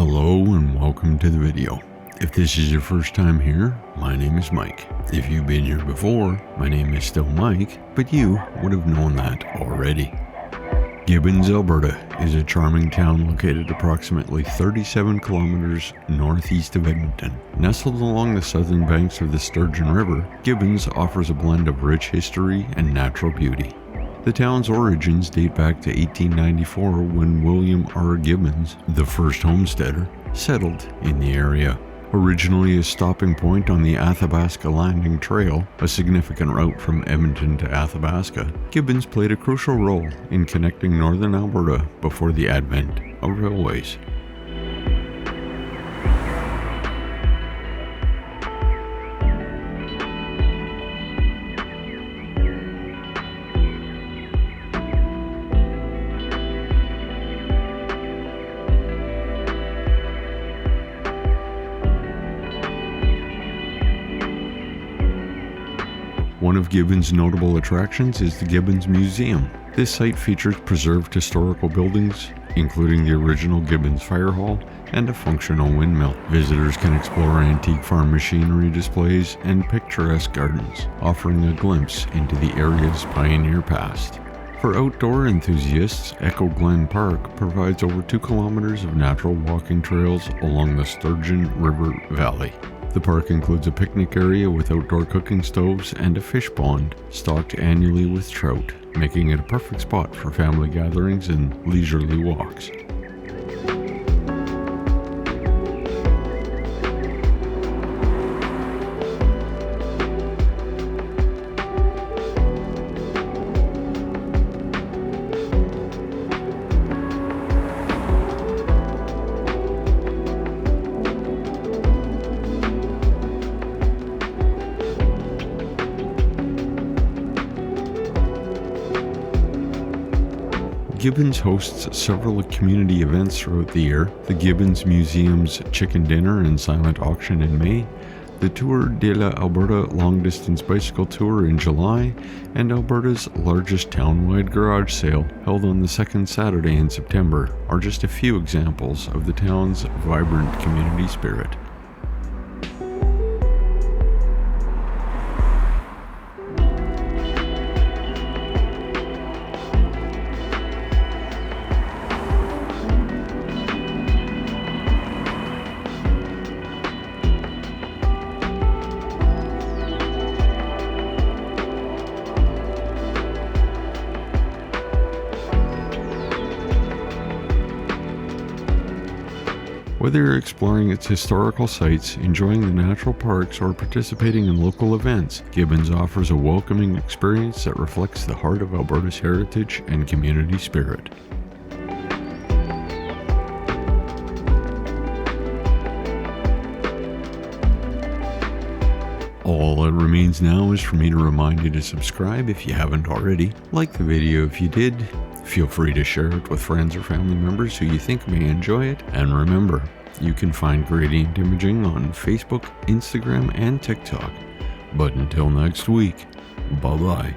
Hello and welcome to the video. If this is your first time here, my name is Mike. If you've been here before, my name is still Mike, but you would have known that already. Gibbons, Alberta is a charming town located approximately 37 kilometers northeast of Edmonton. Nestled along the southern banks of the Sturgeon River, Gibbons offers a blend of rich history and natural beauty. The town's origins date back to 1894 when William R. Gibbons, the first homesteader, settled in the area. Originally a stopping point on the Athabasca Landing Trail, a significant route from Edmonton to Athabasca, Gibbons played a crucial role in connecting northern Alberta before the advent of railways. One of Gibbons' notable attractions is the Gibbons Museum. This site features preserved historical buildings, including the original Gibbons Fire Hall and a functional windmill. Visitors can explore antique farm machinery displays and picturesque gardens, offering a glimpse into the area's pioneer past. For outdoor enthusiasts, Echo Glen Park provides over 2 kilometers of natural walking trails along the Sturgeon River Valley. The park includes a picnic area with outdoor cooking stoves and a fish pond stocked annually with trout, making it a perfect spot for family gatherings and leisurely walks. Gibbons hosts several community events throughout the year: the Gibbons Museum's Chicken Dinner and Silent Auction in May, the Tour de la Alberta Long Distance Bicycle Tour in July, and Alberta's largest town-wide garage sale, held on the second Saturday in September, are just a few examples of the town's vibrant community spirit. Whether you're exploring its historical sites, enjoying the natural parks, or participating in local events, Gibbons offers a welcoming experience that reflects the heart of Alberta's heritage and community spirit. All that remains now is for me to remind you to subscribe if you haven't already, like the video if you did, feel free to share it with friends or family members who you think may enjoy it, and remember, you can find Gradient Imaging on Facebook, Instagram, and TikTok. But until next week, bye-bye.